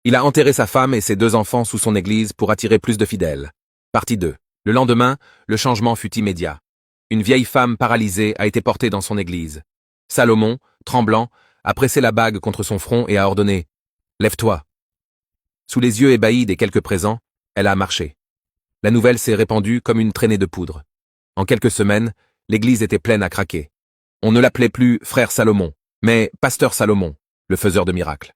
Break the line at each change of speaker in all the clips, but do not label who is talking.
Il a enterré sa femme et ses 2 enfants sous son église pour attirer plus de fidèles. Partie 2. Le lendemain, le changement fut immédiat. Une vieille femme paralysée a été portée dans son église. Salomon, tremblant, a pressé la bague contre son front et a ordonné « Lève-toi ». Sous les yeux ébahis des quelques présents, elle a marché. La nouvelle s'est répandue comme une traînée de poudre. En quelques semaines, l'église était pleine à craquer. On ne l'appelait plus frère Salomon, mais pasteur Salomon, le faiseur de miracles.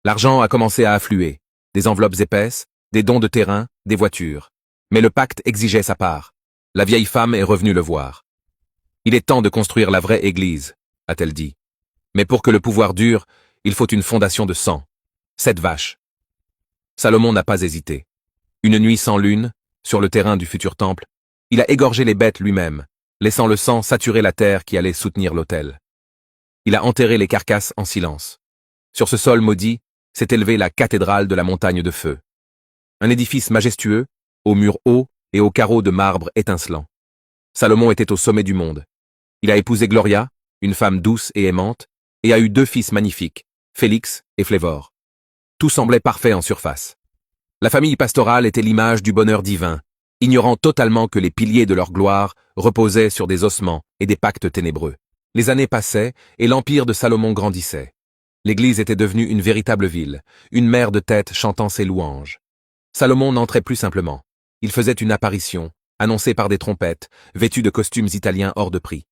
L'argent a commencé à affluer, des enveloppes épaisses, des dons de terrain, des voitures. Mais le pacte exigeait sa part. La vieille femme est revenue le voir. « Il est temps de construire la vraie église », a-t-elle dit. Mais pour que le pouvoir dure, il faut une fondation de sang. 7 vaches. Salomon n'a pas hésité. Une nuit sans lune, sur le terrain du futur temple, il a égorgé les bêtes lui-même, laissant le sang saturer la terre qui allait soutenir l'autel. Il a enterré les carcasses en silence. Sur ce sol maudit, s'est élevée la cathédrale de la montagne de feu. Un édifice majestueux, aux murs hauts et aux carreaux de marbre étincelants. Salomon était au sommet du monde. Il a épousé Gloria, une femme douce et aimante, et a eu 2 fils magnifiques, Félix et Flévor. Tout semblait parfait en surface. La famille pastorale était l'image du bonheur divin, ignorant totalement que les piliers de leur gloire reposaient sur des ossements et des pactes ténébreux. Les années passaient et l'empire de Salomon grandissait. L'église était devenue une véritable ville, une mer de têtes chantant ses louanges. Salomon n'entrait plus simplement. Il faisait une apparition, annoncée par des trompettes, vêtu de costumes italiens hors de prix.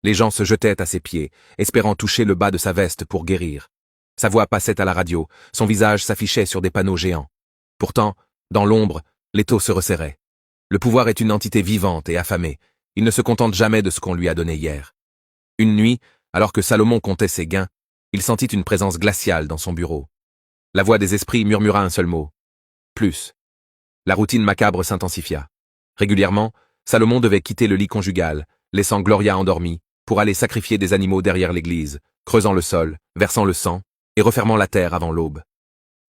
Les gens se jetaient à ses pieds, espérant toucher le bas de sa veste pour guérir. Sa voix passait à la radio, son visage s'affichait sur des panneaux géants. Pourtant, dans l'ombre, l'étau se resserrait. Le pouvoir est une entité vivante et affamée. Il ne se contente jamais de ce qu'on lui a donné hier. Une nuit, alors que Salomon comptait ses gains, il sentit une présence glaciale dans son bureau. La voix des esprits murmura un seul mot. Plus. La routine macabre s'intensifia. Régulièrement, Salomon devait quitter le lit conjugal, laissant Gloria endormie, pour aller sacrifier des animaux derrière l'église, creusant le sol, versant le sang, et refermant la terre avant l'aube.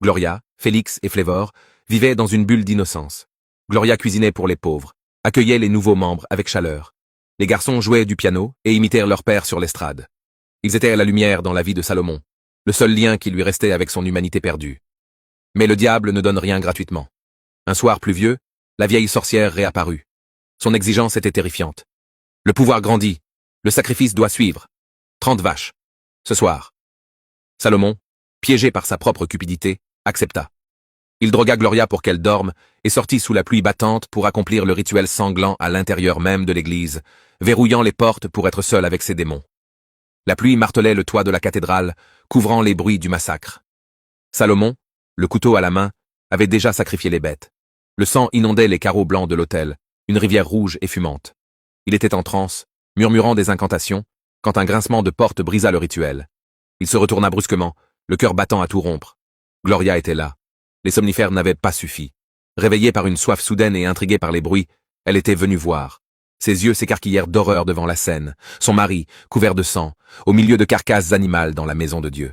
Gloria, Félix et Flévor vivaient dans une bulle d'innocence. Gloria cuisinait pour les pauvres, accueillait les nouveaux membres avec chaleur. Les garçons jouaient du piano et imitèrent leur père sur l'estrade. Ils étaient la lumière dans la vie de Salomon, le seul lien qui lui restait avec son humanité perdue. Mais le diable ne donne rien gratuitement. Un soir pluvieux, la vieille sorcière réapparut. Son exigence était terrifiante. Le pouvoir grandit, le sacrifice doit suivre. 30 vaches. Ce soir. Salomon, piégé par sa propre cupidité, accepta. Il drogua Gloria pour qu'elle dorme et sortit sous la pluie battante pour accomplir le rituel sanglant à l'intérieur même de l'église, verrouillant les portes pour être seul avec ses démons. La pluie martelait le toit de la cathédrale, couvrant les bruits du massacre. Salomon, le couteau à la main, avait déjà sacrifié les bêtes. Le sang inondait les carreaux blancs de l'autel, une rivière rouge et fumante. Il était en transe, murmurant des incantations, quand un grincement de porte brisa le rituel. Il se retourna brusquement, le cœur battant à tout rompre. Gloria était là. Les somnifères n'avaient pas suffi. Réveillée par une soif soudaine et intriguée par les bruits, elle était venue voir. Ses yeux s'écarquillèrent d'horreur devant la scène, son mari, couvert de sang, au milieu de carcasses animales dans la maison de Dieu.